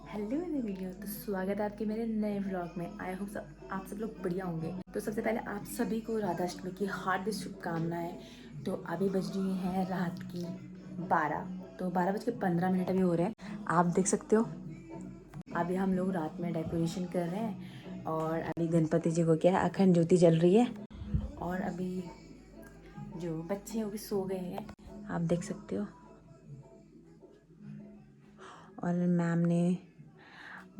Hello मेरे video, तो स्वागत है आपके मेरे नए व्लॉग में। आई होप आप सब लोग बढ़िया होंगे। तो सबसे पहले आप सभी को राधाष्टमी की हार्दिक शुभकामनाएं। तो अभी बज रही हैं रात की 12, तो 12:15 अभी हो रहे हैं। आप देख सकते हो अभी हम लोग रात में डेकोरेशन कर रहे हैं और अभी गणपति जी को क्या है अखंड ज्योति जल रही है और अभी जो बच्चे हैं वो भी सो गए हैं, आप देख सकते हो। और मैम ने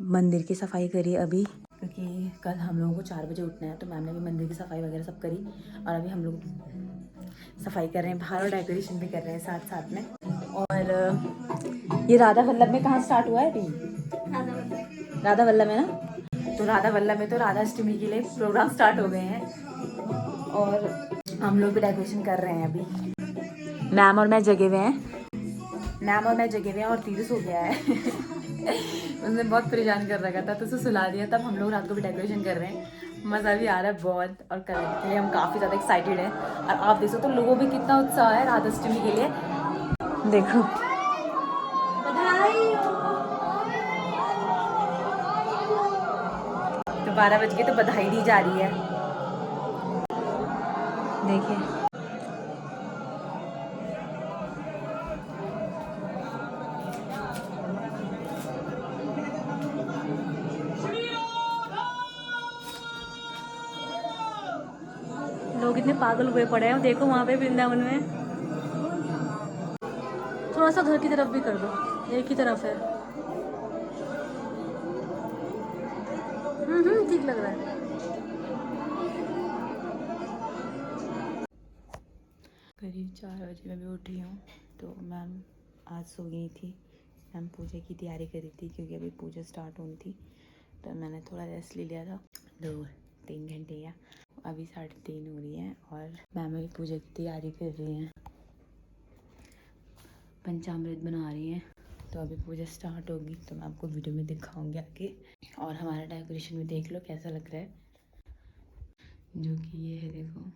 मंदिर की सफाई करी अभी, क्योंकि कल हम लोगों को 4 बजे उठना है, तो मैम ने भी मंदिर की सफाई वगैरह सब करी और अभी हम लोग सफाई कर रहे हैं बाहर और डेकोरेशन भी कर रहे हैं साथ साथ में। और ये राधा वल्लभ में कहाँ स्टार्ट हुआ है अभी? राधा वल्लभ में ना, तो राधा वल्लभ में तो राधाष्टमी के लिए प्रोग्राम स्टार्ट हो गए हैं और हम लोग भी डेकोरेशन कर रहे हैं अभी। मैम और मैं जगे हुए हैं और तीरथ हो गया है उसने बहुत परेशान कर रखा था, तो उसे सुला दिया, तब हम लोग रात को भी डेकोरेशन कर रहे हैं। मज़ा भी आ रहा है बहुत और करने के लिए हम काफ़ी ज़्यादा एक्साइटेड हैं। और आप देखो तो लोगों में कितना उत्साह है राधाष्टमी के लिए, देखो। तो 12 बज के तो बधाई दी जा रही है, देखिए। लोग इतने पागल हुए पड़े हैं, देखो वहाँ पे वृंदावन में। थोड़ा सा घर की तरफ भी कर दो, एक ही तरफ है। ठीक लग रहा है। करीब 4 बजे मैं भी उठी हूँ, तो मैम आज सो गई थी। मैम पूजा की तैयारी कर रही थी क्योंकि अभी पूजा स्टार्ट होनी थी, तो मैंने थोड़ा रेस्ट ले लिया था 2-3 घंटे या। अभी 3:30 हो रही है और मैम अभी पूजा की तैयारी कर रही हैं, पंचामृत बना रही हैं। तो अभी पूजा स्टार्ट होगी तो मैं आपको वीडियो में दिखाऊंगी आगे। और हमारा डेकोरेशन भी देख लो कैसा लग रहा है, जो कि ये है, देखो।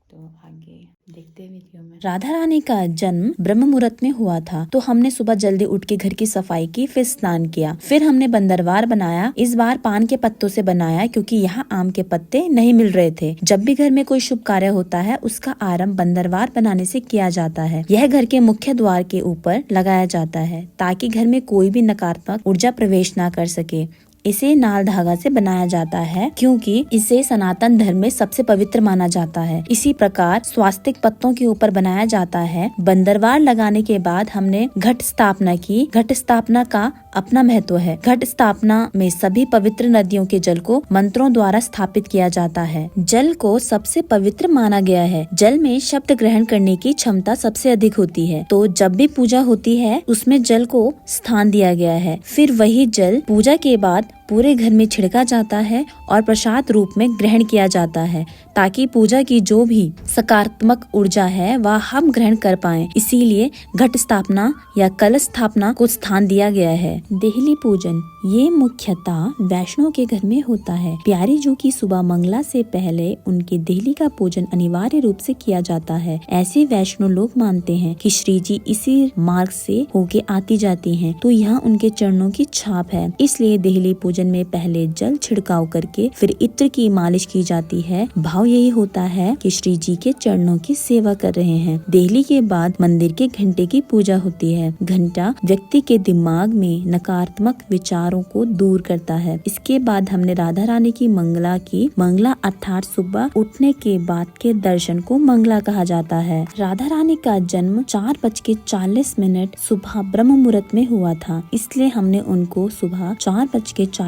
तो आगे देखते हैं वीडियो में। राधा रानी का जन्म ब्रह्म मुहूर्त में हुआ था, तो हमने सुबह जल्दी उठ के घर की सफाई की, फिर स्नान किया, फिर हमने बंदरवार बनाया। इस बार पान के पत्तों से बनाया क्योंकि यहाँ आम के पत्ते नहीं मिल रहे थे। जब भी घर में कोई शुभ कार्य होता है उसका आरंभ बंदरवार बनाने से किया जाता है। यह घर के मुख्य द्वार के ऊपर लगाया जाता है ताकि घर में कोई भी नकारात्मक ऊर्जा प्रवेश न कर सके। इसे नाल धागा से बनाया जाता है क्योंकि इसे सनातन धर्म में सबसे पवित्र माना जाता है। इसी प्रकार स्वास्तिक पत्तों के ऊपर बनाया जाता है। बंदरवार लगाने के बाद हमने घट स्थापना की। घट स्थापना का अपना महत्व है। घट स्थापना में सभी पवित्र नदियों के जल को मंत्रों द्वारा स्थापित किया जाता है। जल को सबसे पवित्र माना गया है। जल में शब्द ग्रहण करने की क्षमता सबसे अधिक होती है, तो जब भी पूजा होती है उसमें जल को स्थान दिया गया है। फिर वही जल पूजा के बाद पूरे घर में छिड़का जाता है और प्रसाद रूप में ग्रहण किया जाता है ताकि पूजा की जो भी सकारात्मक ऊर्जा है वह हम ग्रहण कर पाएं। इसीलिए घट स्थापना या कलश स्थापना को स्थान दिया गया है। देहली पूजन ये मुख्यतः वैष्णव के घर में होता है। प्यारी जो की सुबह मंगला से पहले उनके देहली का पूजन अनिवार्य रूप से किया जाता है। ऐसे वैष्णव लोग मानते हैं कि श्री जी इसी मार्ग से होके आती जाती हैं, तो यहाँ उनके चरणों की छाप है। इसलिए देहली पूजन में पहले जल छिड़काव करके फिर इत्र की मालिश की जाती है। भाव यही होता है कि श्री जी के चरणों की सेवा कर रहे हैं। देहली के बाद मंदिर के घंटे की पूजा होती है। घंटा व्यक्ति के दिमाग में नकारात्मक विचारों को दूर करता है। इसके बाद हमने राधा रानी की मंगला की। मंगला अर्थात सुबह उठने के बाद के दर्शन को मंगला कहा जाता है। राधा रानी का जन्म 4:40 सुबह ब्रह्म मुहूर्त में हुआ था, इसलिए हमने उनको सुबह 4:40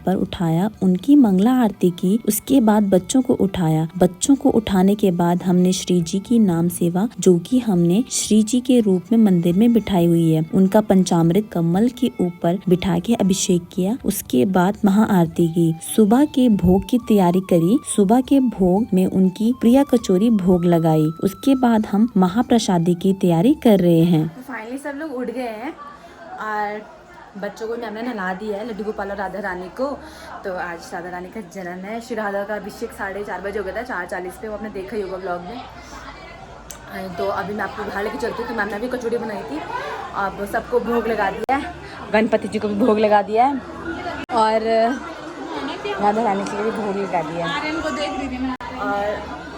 पर उठाया, उनकी मंगला आरती की। उसके बाद बच्चों को उठाया। बच्चों को उठाने के बाद हमने श्री जी की नाम सेवा, जो कि हमने श्री जी के रूप में मंदिर में बिठाई हुई है, उनका पंचामृत कमल के ऊपर बिठा के अभिषेक किया। उसके बाद महाआरती की। सुबह के भोग की तैयारी करी। सुबह के भोग में उनकी प्रिय कचौरी भोग लगाई। उसके बाद हम महाप्रसादी की तैयारी कर रहे हैं। फाइनली सब लोग उठ गए हैं और बच्चों को मैंने नहला दिया है, लड्डू गोपाल और राधा रानी को। तो आज राधा रानी का जन्म है। श्री राधा का अभिषेक 4:30 बजे हो गया था, 4:40 पे, वो आपने देखा ही होगा ब्लॉग में। तो अभी मैं आपको बाहर लेके चलती हूँ। तो मैम ने भी कचौड़ी बनाई थी, अब सबको भोग लगा दिया है गणपति जी को भी भोग लगा दिया है और राधा रानी के लिए भी भोग लगा दिया है। और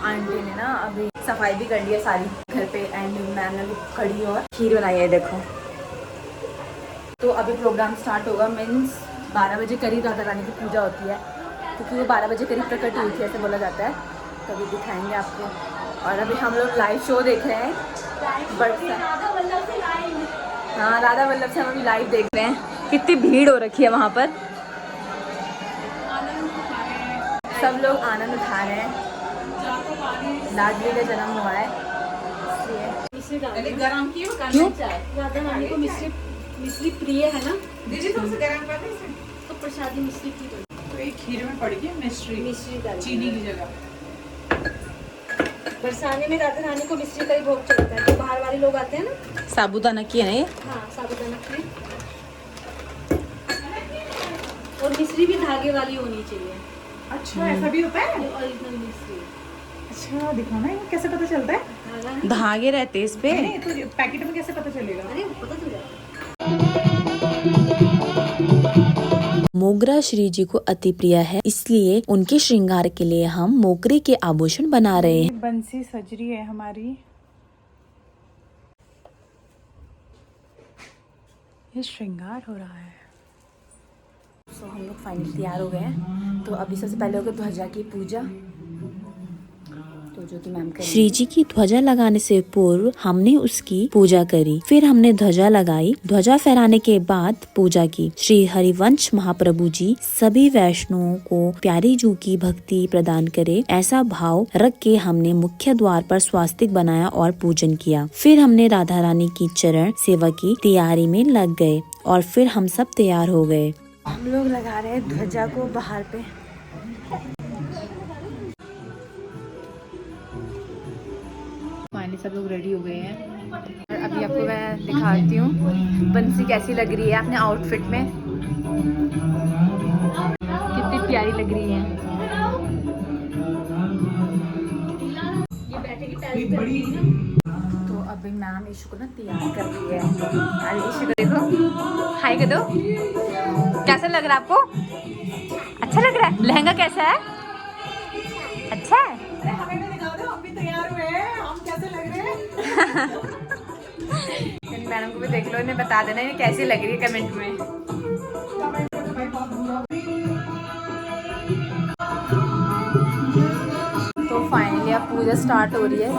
आंटी ने ना अभी सफाई भी कर ली है सारी घर पे एंड मैम ने भी कढ़ी और खीर बनाई है देखो। तो अभी प्रोग्राम स्टार्ट होगा, मीन्स 12 बजे करीब राधा रानी की पूजा होती है क्योंकि वो 12 बजे करीब प्रकट हुई थी ऐसे बोला जाता है। कभी दिखाएंगे आपको। और अभी हम लोग लाइव शो देख रहे हैं बट हाँ राधा वल्लभ से हम अभी लाइव देख रहे हैं। कितनी भीड़ हो रखी है वहाँ पर, सब लोग आनंद उठा रहे हैं। लाडली का जन्म हुआ है इसलिए गरम की क्यों राधा रानी को मिश्री प्रिय है ना दीदी, तुमसे गरम करने से तो प्रसादी मिश्री की तो एक खीर में पड़ गई मिश्री चीनी की जगह। बरसाने में राधा रानी को मिश्री का ही भोग चलता है। जो बाहर वाले लोग आते हैं ना, साबूदाना की है ना ये। हाँ साबूदाना की, और मिश्री भी धागे वाली होनी चाहिए। अच्छा ऐसा भी होता है, ओरिजिनल मिश्री। अच्छा दिखाओ ना, ये कैसे पता चलता है? धागे रहते हैं इस पे। नहीं तो पैकेट में कैसे पता चलेगा? अरे पता चल जाता है। मोगरा श्री जी को अति प्रिय है, इसलिए उनके श्रृंगार के लिए हम मोगरे के आभूषण बना रहे हैं। बंसी सज रही है हमारी, ये श्रृंगार हो रहा है। तो हम लोग फाइनली तैयार हो गए हैं। तो अभी सबसे पहले होगा ध्वजा की पूजा, तो जो कि मैम करेंगी। श्री जी की ध्वजा लगाने से पूर्व हमने उसकी पूजा करी, फिर हमने ध्वजा लगाई। ध्वजा फहराने के बाद पूजा की। श्री हरिवंश महाप्रभु जी सभी वैष्णवों को प्यारी जू की भक्ति प्रदान करे, ऐसा भाव रख के हमने मुख्य द्वार पर स्वास्तिक बनाया और पूजन किया। फिर हमने राधा रानी की चरण सेवा की तैयारी में लग गए और फिर हम सब तैयार हो गए। हम लोग लगा रहे हैं ध्वजा को बाहर पे। फाइनली सब लोग रेडी हो गए हैं और अभी आपको मैं दिखाती हूँ बंसी कैसी लग रही है अपने आउटफिट में। कितनी प्यारी लग रही है। तो अभी मैम इशू को ना तैयार कर रही है। अरे इशू को देखो, हाय कर दो। कैसा लग रहा है आपको? अच्छा लग रहा है? लहंगा कैसा है? अच्छा है? हम भी तैयार हुए हैं, हम कैसे लग रहे हैं? इन मैडम को भी देख लो, इन्हें बता देना ये कैसी लग रही है कमेंट में। तो फाइनली अब पूजा स्टार्ट हो रही है।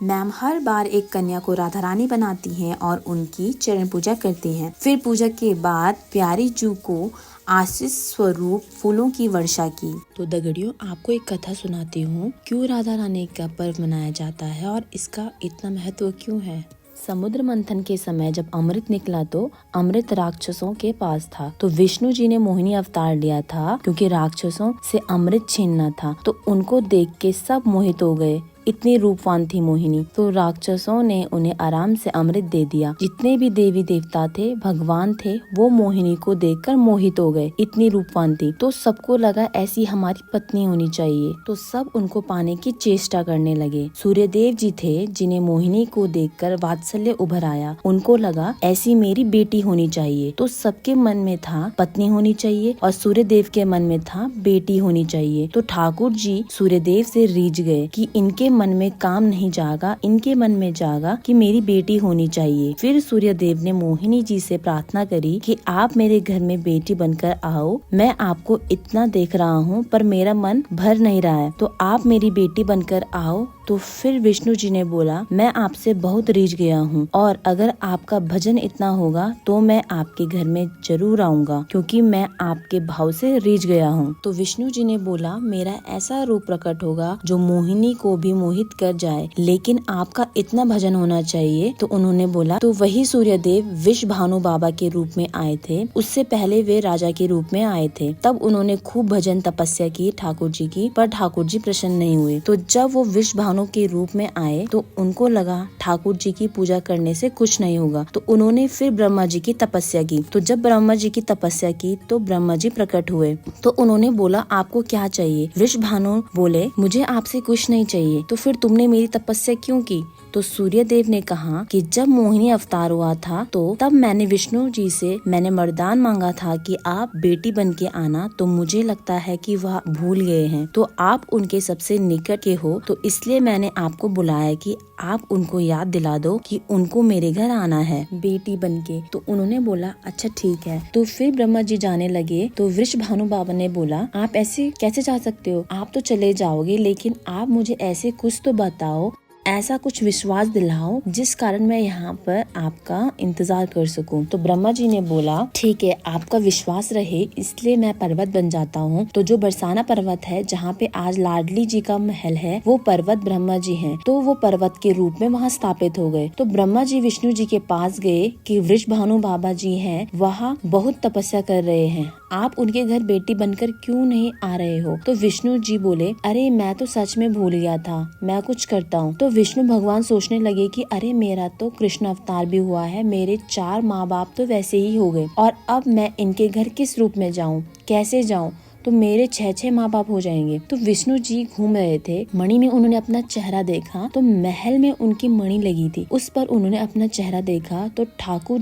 मैम हर बार एक कन्या को राधा रानी बनाती हैं और उनकी चरण पूजा करती हैं। फिर पूजा के बाद प्यारी जू को आशीष स्वरूप फूलों की वर्षा की। तो दगड़ियों, आपको एक कथा सुनाती हूँ, क्यों राधा रानी का पर्व मनाया जाता है और इसका इतना महत्व क्यों है। समुद्र मंथन के समय जब अमृत निकला तो अमृत राक्षसों के पास था, तो विष्णु जी ने मोहिनी अवतार लिया था क्योंकि राक्षसों से अमृत छीनना था। तो उनको देख के सब मोहित हो गए, इतनी रूपवान थी मोहिनी। तो राक्षसों ने उन्हें आराम से अमृत दे दिया। जितने भी देवी देवता थे, भगवान थे, वो मोहिनी को देखकर मोहित हो गए, इतनी रूपवान थी। तो सबको लगा ऐसी हमारी पत्नी होनी चाहिए, तो सब उनको पाने की चेष्टा करने लगे। सूर्यदेव जी थे जिन्हें मोहिनी को देखकर वात्सल्य उभर आया, उनको लगा ऐसी मेरी बेटी होनी चाहिए। तो सबके मन में था पत्नी होनी चाहिए और सूर्यदेव के मन में था बेटी होनी चाहिए। तो ठाकुर जी सूर्यदेव से रीझ गए कि इनके मन में काम नहीं जागा, इनके मन में जागा कि मेरी बेटी होनी चाहिए। फिर सूर्यदेव ने मोहिनी जी से प्रार्थना करी कि आप मेरे घर में बेटी बनकर आओ, मैं आपको इतना देख रहा हूँ पर मेरा मन भर नहीं रहा है, तो आप मेरी बेटी बनकर आओ। तो फिर विष्णु जी ने बोला, मैं आपसे बहुत रीझ गया हूँ और अगर आपका भजन इतना होगा तो मैं आपके घर में जरूर आऊंगा, क्योंकि मैं आपके भाव से रीझ गया हूँ। तो विष्णु जी ने बोला, मेरा ऐसा रूप प्रकट होगा जो मोहिनी को भी मोहित कर जाए, लेकिन आपका इतना भजन होना चाहिए। तो उन्होंने बोला, तो वही सूर्यदेव विष भानु बाबा के रूप में आए थे, उससे पहले वे राजा के रूप में आए थे। तब उन्होंने खूब भजन तपस्या की ठाकुर जी की, पर ठाकुर जी प्रसन्न नहीं हुए। तो जब वो विष भानु के रूप में आए तो उनको लगा ठाकुर जी की पूजा करने से कुछ नहीं होगा, तो उन्होंने फिर ब्रह्मा जी की तपस्या की। तो जब ब्रह्मा जी की तपस्या की तो ब्रह्मा जी प्रकट हुए। तो उन्होंने बोला, आपको क्या चाहिए? वृषभानु बोले, मुझे आपसे कुछ नहीं चाहिए। तो फिर तुमने मेरी तपस्या क्यों की? तो सूर्य देव ने कहा कि जब मोहिनी अवतार हुआ था तो तब मैंने विष्णु जी से मैंने वरदान मांगा था कि आप बेटी बन के आना, तो मुझे लगता है कि वह भूल गए हैं। तो आप उनके सबसे निकट के हो, तो इसलिए मैंने आपको बुलाया कि आप उनको याद दिला दो कि उनको मेरे घर आना है बेटी बनके। तो उन्होंने बोला अच्छा ठीक है। तो फिर ब्रह्मा जी जाने लगे तो वृषभानु बाबा ने बोला आप ऐसे कैसे जा सकते हो, आप तो चले जाओगे, लेकिन आप मुझे ऐसे कुछ तो बताओ, ऐसा कुछ विश्वास दिलाओ जिस कारण मैं यहाँ पर आपका इंतजार कर सकूं। तो ब्रह्मा जी ने बोला ठीक है, आपका विश्वास रहे इसलिए मैं पर्वत बन जाता हूँ। तो जो बरसाना पर्वत है जहाँ पे आज लाडली जी का महल है, वो पर्वत ब्रह्मा जी हैं, तो वो पर्वत के रूप में वहाँ स्थापित हो गए। तो ब्रह्मा जी विष्णु जी के पास गए कि वृषभानु बाबा जी हैं, वहाँ बहुत तपस्या कर रहे हैं, आप उनके घर बेटी बनकर क्यों नहीं आ रहे हो। तो विष्णु जी बोले अरे मैं तो सच में भूल गया था, मैं कुछ करता हूँ। तो विष्णु भगवान सोचने लगे कि अरे मेरा तो कृष्ण अवतार भी हुआ है, मेरे 4 माँ बाप तो वैसे ही हो गए, और अब मैं इनके घर किस रूप में जाऊँ, कैसे जाऊँ, तो मेरे 6 माँ बाप हो जाएंगे। तो विष्णु जी घूम रहे थे, मणि में उन्होंने अपना चेहरा देखा, तो महल में उनकी मणि लगी थी, उस पर उन्होंने अपना चेहरा देखा। तो ठाकुर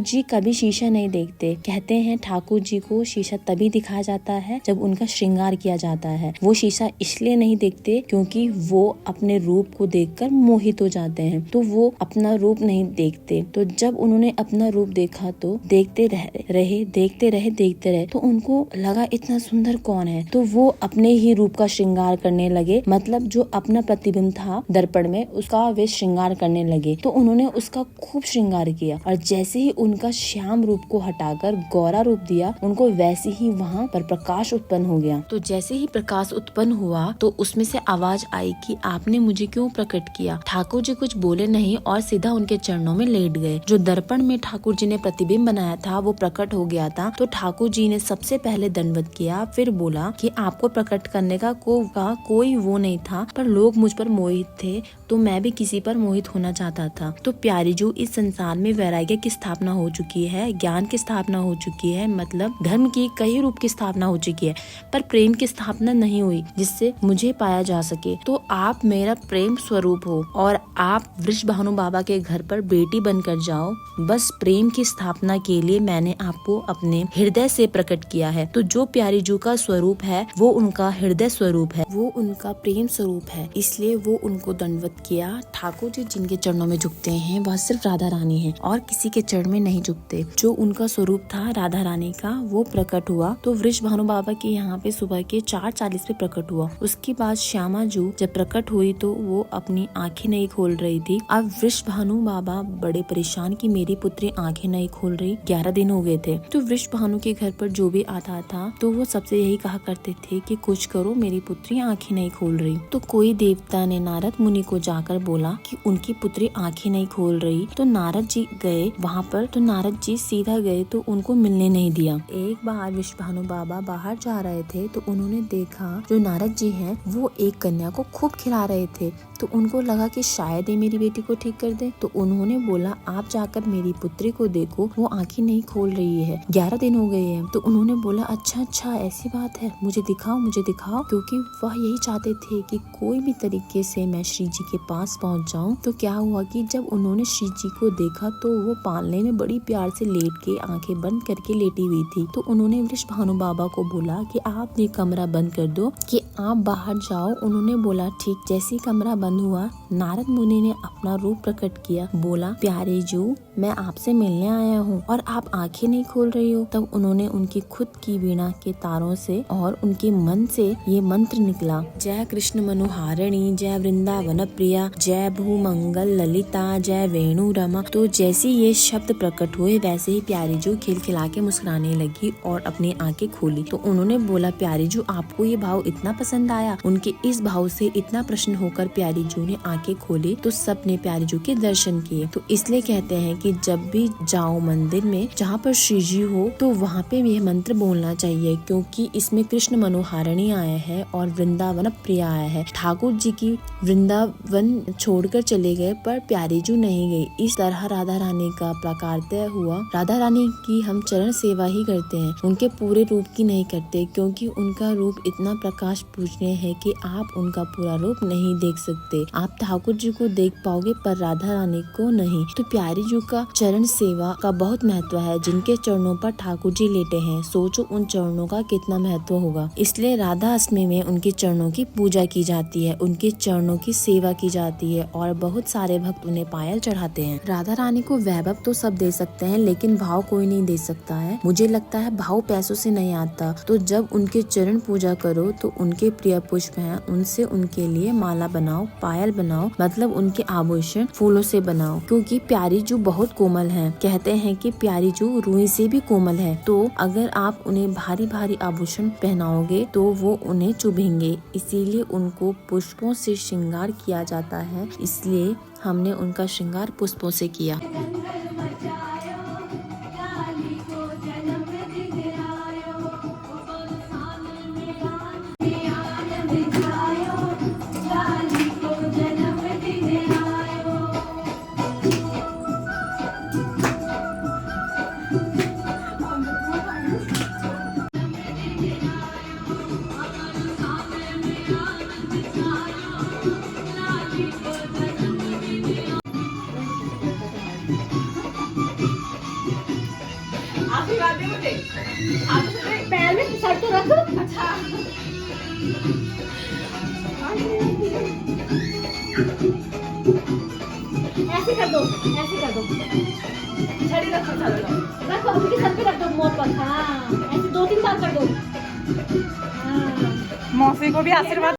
जी कभी शीशा नहीं देखते, कहते हैं ठाकुर जी को शीशा तभी दिखाया जाता है जब उनका श्रृंगार किया जाता है। वो शीशा इसलिए नहीं देखते क्योंकि वो अपने रूप को देखकर मोहित हो जाते हैं, तो वो अपना रूप नहीं देखते। तो जब उन्होंने अपना रूप देखा तो देखते रहे, तो उनको लगा इतना सुंदर कौन है, तो वो अपने ही रूप का श्रृंगार करने लगे, मतलब जो अपना प्रतिबिंब था दर्पण में उसका वे श्रृंगार करने लगे। तो उन्होंने उसका खूब श्रृंगार किया, और जैसे ही उनका श्याम रूप को हटाकर गौरा रूप दिया, उनको वैसे ही वहाँ पर प्रकाश उत्पन्न हो गया। तो जैसे ही प्रकाश उत्पन्न हुआ तो उसमें से आवाज आई कि आपने मुझे क्यों प्रकट किया। ठाकुर जी कुछ बोले नहीं और सीधा उनके चरणों में लेट गए। जो दर्पण में ठाकुर जी ने प्रतिबिंब बनाया था वो प्रकट हो गया था। तो ठाकुर जी ने सबसे पहले दंडवत किया, फिर बोला कि आपको प्रकट करने का कोई वो नहीं था, पर लोग मुझ पर मोहित थे, तो मैं भी किसी पर मोहित होना चाहता था। तो प्यारी जो इस संसार में वैराग्य की स्थापना हो चुकी है, ज्ञान की स्थापना हो चुकी है, मतलब धर्म की कई रूप की स्थापना हो चुकी है, पर प्रेम की स्थापना नहीं हुई जिससे मुझे पाया जा सके। तो आप मेरा प्रेम स्वरूप हो और आप वृषभानु बाबा के घर पर बेटी बनकर जाओ, बस प्रेम की स्थापना के लिए मैंने आपको अपने हृदय से प्रकट किया है। तो जो प्यारी जो का स्वरूप है वो उनका हृदय स्वरूप है, वो उनका प्रेम स्वरूप है, इसलिए वो उनको दंडवत किया। ठाकुर जी जिनके चरणों में झुकते हैं वह सिर्फ राधा रानी है और किसी के चरण में नहीं झुकते। जो उनका स्वरूप था राधा रानी का वो प्रकट हुआ। तो वृषभानु बाबा के यहाँ पे सुबह के 4:40 पे प्रकट हुआ। उसके बाद श्यामा जू जब प्रकट हुई तो वो अपनी आंखें नहीं खोल रही थी। अब वृषभानु बाबा बड़े परेशान कि मेरी पुत्री आंखें नहीं खोल रही, 11 दिन हो गए थे। तो वृषभानु के घर पर जो भी आता था तो वो सबसे यही कहा करते थे कि कुछ करो, मेरी पुत्री आंखें नहीं खोल रही। तो कोई देवता ने नारद मुनि को जाकर बोला कि उनकी पुत्री आंखें नहीं खोल रही। तो नारद जी गए वहाँ पर, तो नारद जी सीधा गए तो उनको मिलने नहीं दिया। एक बार वृषभानु बाबा बाहर जा रहे थे तो उन्होंने देखा जो नारद जी हैं वो एक कन्या को खूब खिला रहे थे। तो उनको लगा कि शायद ये मेरी बेटी को ठीक कर दे। तो उन्होंने बोला आप जाकर मेरी पुत्री को देखो, वो आंखें नहीं खोल रही है, 11 दिन हो गए हैं। तो उन्होंने बोला अच्छा ऐसी बात है, मुझे दिखाओ, क्योंकि वह यही चाहते थे कि कोई भी तरीके से मैं श्री जी के पास पहुंच जाऊं। तो क्या हुआ कि जब उन्होंने श्री जी को देखा तो वो पालने में बड़ी प्यार से लेट के आंखें बंद करके लेटी हुई थी। तो उन्होंने वृषभानु बाबा को बोला कि आप ये कमरा बंद कर दो, कि आप बाहर जाओ। उन्होंने बोला ठीक। जैसे ही कमरा बंद हुआ नारद मुनि ने अपना रूप प्रकट किया, बोला प्यारे जू मैं आपसे मिलने आया हूँ और आप आंखें नहीं खोल रही हो। तब उन्होंने उनकी खुद की वीणा के तारों से और उनके मन से ये मंत्र निकला, जय कृष्ण मनोहारिणी, जय वृंदावन प्रिया, जय भूमंगल ललिता, जय वेणु रमा। तो जैसे ये शब्द प्रकट हुए वैसे ही प्यारी जू खिलखिला के मुस्कुराने लगी और अपनी आंखें खोली। तो उन्होंने बोला प्यारी जू आपको ये भाव इतना पसंद आया। उनके इस भाव से इतना प्रसन्न होकर प्यारी जू ने आंखें खोली तो सबने प्यारी जू के दर्शन किए। तो इसलिए कहते हैं कि कि जब भी जाओ मंदिर में जहाँ पर श्री जी हो तो वहाँ पे यह मंत्र बोलना चाहिए, क्योंकि इसमें कृष्ण मनोहारिणी आया है और वृंदावन प्रिय आया है। ठाकुर जी की वृंदावन छोड़कर चले गए पर प्यारी जू नहीं गई। इस तरह राधा रानी का प्राकार्य हुआ। राधा रानी की हम चरण सेवा ही करते हैं, उनके पूरे रूप की नहीं करते, क्योंकि उनका रूप इतना प्रकाश पूजनीय है कि आप उनका पूरा रूप नहीं देख सकते। आप ठाकुर जी को देख पाओगे पर राधा रानी को नहीं। तो प्यारी जू का चरण सेवा का बहुत महत्व है। जिनके चरणों पर ठाकुर जी लेटे हैं, सोचो उन चरणों का कितना महत्व होगा। इसलिए राधा अष्टमी में उनके चरणों की पूजा की जाती है, उनके चरणों की सेवा की जाती है और बहुत सारे भक्त उन्हें पायल चढ़ाते हैं। राधा रानी को वैभव तो सब दे सकते हैं लेकिन भाव कोई नहीं दे सकता है। मुझे लगता है भाव पैसों से नहीं आता। तो जब उनके चरण पूजा करो तो उनके प्रिय पुष्प हैं, उनसे उनके लिए माला बनाओ, पायल बनाओ, मतलब उनके आभूषण फूलों से बनाओ, क्योंकि प्यारी जू बहुत कोमल है। कहते हैं कि प्यारी जू रुई से भी कोमल है। तो अगर आप उन्हें भारी भारी आभूषण पहनाओगे तो वो उन्हें चुभेंगे, इसीलिए उनको पुष्पों से श्रृंगार किया जाता है। इसलिए हमने उनका श्रृंगार पुष्पों से किया। पैर में सर तो रख। अच्छा ऐसे कर दो, ऐसे कर दो, छड़ी रखो, रखो अभी सर पे रख दो, मोर पर। हाँ ऐसे 2-3 बार कर दो। मौसी को भी आशीर्वाद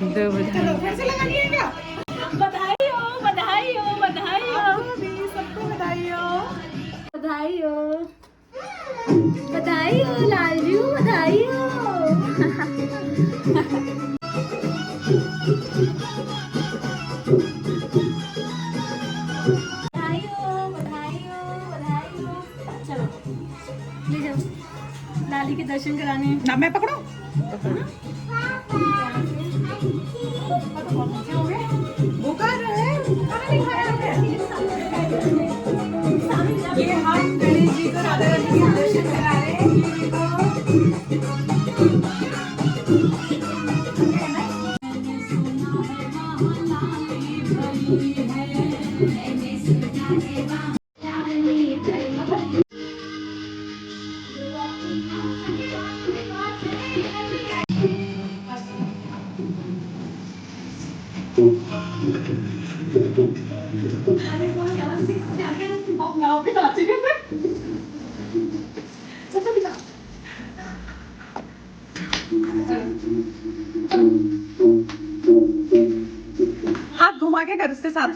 दो। फिर से लगा दिएगा। बधाई हो, बधाई हो, बधाई हो, सबको बधाई हो, बधाई हो, बधाई हो लालजू, बधाई हो। बधाई हो, बधाई हो, बधाई हो। चलो ले जाओ लाली के दर्शन कराने। ना मैं पकड़ो। भूखा रहे ये हम गणेश जी को राधा रानी के दर्शन करा रहे हैं। हाथ घुमा के कर उसके साथ।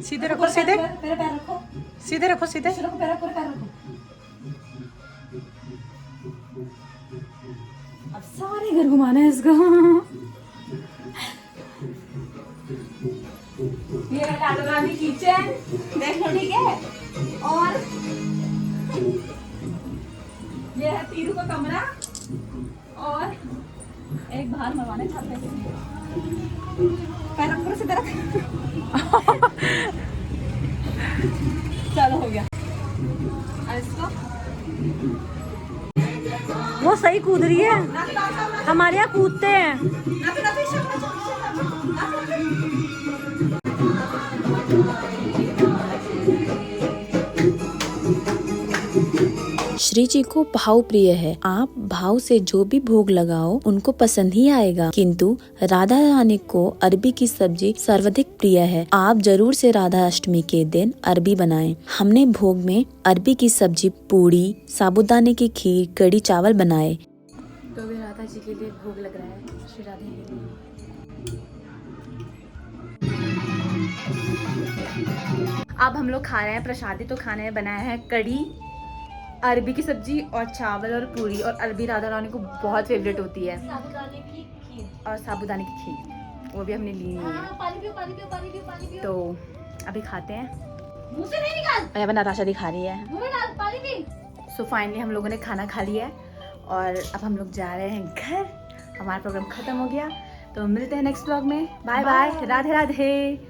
सीधे रखो, सीधे पैर रखो, सीधे रखो, सीधे रखो, पैर रखो, पैर रखो। अब सारे घर घुमाना है इसको। ये है राधा रानी किचन, देखो ठीक है। और ये है तीरू का कमरा और एक बाहर मरवाने छत पे। पैर रखो, सीधे रख। चलो हो गया। इसको वो सही कूद रही है, हमारे यहाँ कूदते हैं। श्री जी को भाव प्रिय है। आप भाव से जो भी भोग लगाओ उनको पसंद ही आएगा, किंतु राधा रानी को अरबी की सब्जी सर्वाधिक प्रिय है। आप जरूर से राधा अष्टमी के दिन अरबी बनाएं। हमने भोग में अरबी की सब्जी, पूड़ी, साबूदाने की खीर, कड़ी चावल बनाए। तो अभी राधा जी के लिए भोग लग रहा है, श्री राधे के लिए। अब हम लोग खा रहे हैं प्रसादी। तो खाने में बनाया है कढ़ी, अरबी की सब्जी और चावल और पूरी। और अरबी राधा रानी को बहुत फेवरेट होती है, साबूदाने की खीर और साबूदाने की खीर, वो भी हमने ली हुई है। पानी पियो पानी पियो पानी पियो पानी पियो। तो अभी खाते हैं। मुंह से नहीं निकाल, और यहाँ पर नताशा दिखा रही है। मुंह में डाल पानी पी। सो फाइनली हम लोगों ने खाना खा लिया है और अब हम लोग जा रहे हैं घर। हमारा प्रोग्राम खत्म हो गया, तो मिलते हैं नेक्स्ट व्लॉग में। Bye bye, Radhe Radhe.